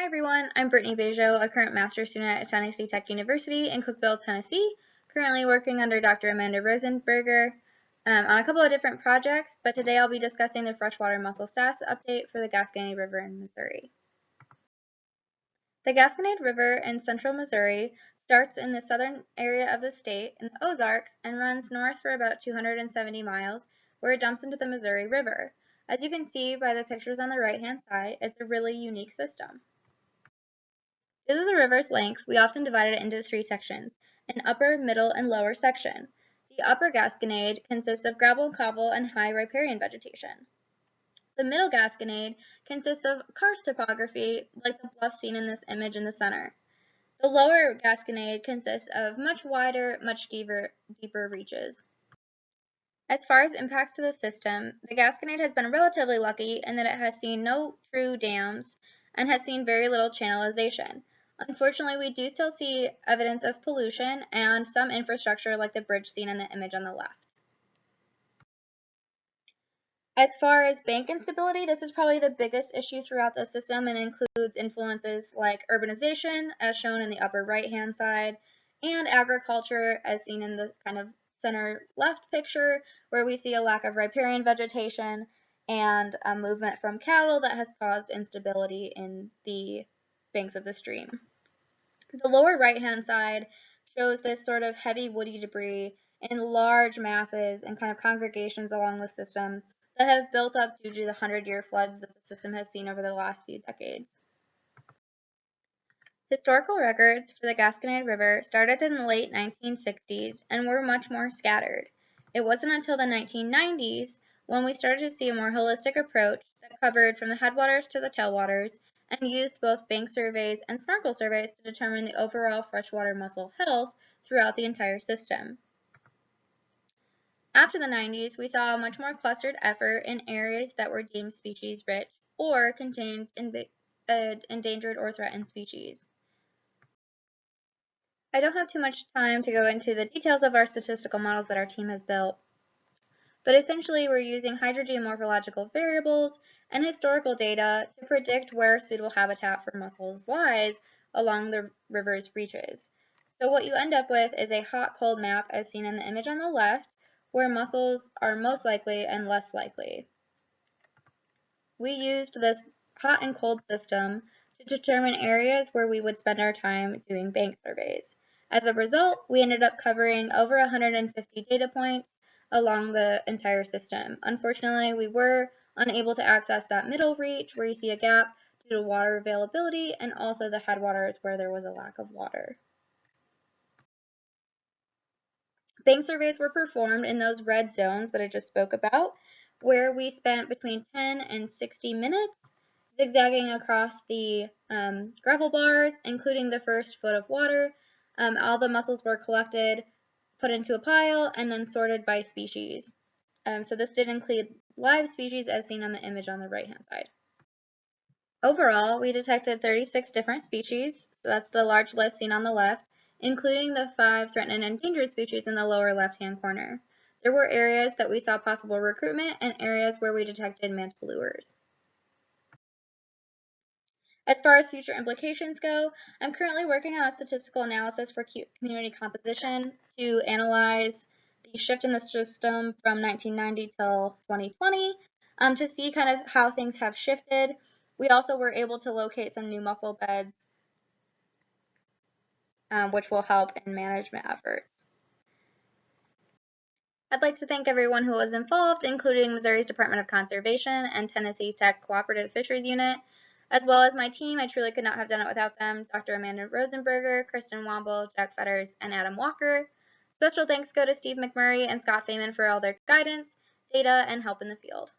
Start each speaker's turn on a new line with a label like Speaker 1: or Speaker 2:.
Speaker 1: Hi everyone, I'm Brittany Bajo, a current master's student at Tennessee Tech University in Cookeville, Tennessee, currently working under Dr. Amanda Rosenberger on a couple of different projects, but today I'll be discussing the freshwater mussel status update for the Gasconade River in Missouri. The Gasconade River in central Missouri starts in the southern area of the state in the Ozarks and runs north for about 270 miles, where it dumps into the Missouri River. As you can see by the pictures on the right-hand side, it's a really unique system. Due to the river's length, we often divide it into three sections, an upper, middle, and lower section. The upper Gasconade consists of gravel, cobble, and high riparian vegetation. The middle Gasconade consists of karst topography, like the bluff seen in this image in the center. The lower Gasconade consists of much wider, much deeper reaches. As far as impacts to the system, the Gasconade has been relatively lucky in that it has seen no true dams and has seen very little channelization. Unfortunately, we do still see evidence of pollution and some infrastructure like the bridge seen in the image on the left. As far as bank instability, this is probably the biggest issue throughout the system and includes influences like urbanization, as shown in the upper right-hand side, and agriculture, as seen in the kind of center left picture, where we see a lack of riparian vegetation and a movement from cattle that has caused instability in the banks of the stream. The lower right-hand side shows this sort of heavy woody debris in large masses and kind of congregations along the system that have built up due to the 100-year floods that the system has seen over the last few decades. Historical records for the Gasconade River started in the late 1960s and were much more scattered. It wasn't until the 1990s when we started to see a more holistic approach that covered from the headwaters to the tailwaters and used both bank surveys and snorkel surveys to determine the overall freshwater mussel health throughout the entire system. After the 90s, we saw a much more clustered effort in areas that were deemed species rich or contained endangered or threatened species. I don't have too much time to go into the details of our statistical models that our team has built, but essentially we're using hydrogeomorphological variables and historical data to predict where suitable habitat for mussels lies along the river's reaches. So what you end up with is a hot-cold map as seen in the image on the left, where mussels are most likely and less likely. We used this hot and cold system to determine areas where we would spend our time doing bank surveys. As a result, we ended up covering over 150 data points along the entire system. Unfortunately, we were unable to access that middle reach where you see a gap due to water availability and also the headwaters where there was a lack of water. Bank surveys were performed in those red zones that I just spoke about, where we spent between 10 and 60 minutes zigzagging across the gravel bars, including the first foot of water. All the mussels were collected, put into a pile, and then sorted by species. So this did include live species as seen on the image on the right-hand side. Overall, we detected 36 different species, so that's the large list seen on the left, including the 5 threatened and endangered species in the lower left-hand corner. There were areas that we saw possible recruitment and areas where we detected mantle lures. As far as future implications go, I'm currently working on a statistical analysis for community composition to analyze the shift in the system from 1990 till 2020 to see kind of how things have shifted. We also were able to locate some new mussel beds, which will help in management efforts. I'd like to thank everyone who was involved, including Missouri's Department of Conservation and Tennessee Tech Cooperative Fisheries Unit, as well as my team. I truly could not have done it without them, Dr. Amanda Rosenberger, Kristen Womble, Jack Fetters, and Adam Walker. Special thanks go to Steve McMurray and Scott Feynman for all their guidance, data, and help in the field.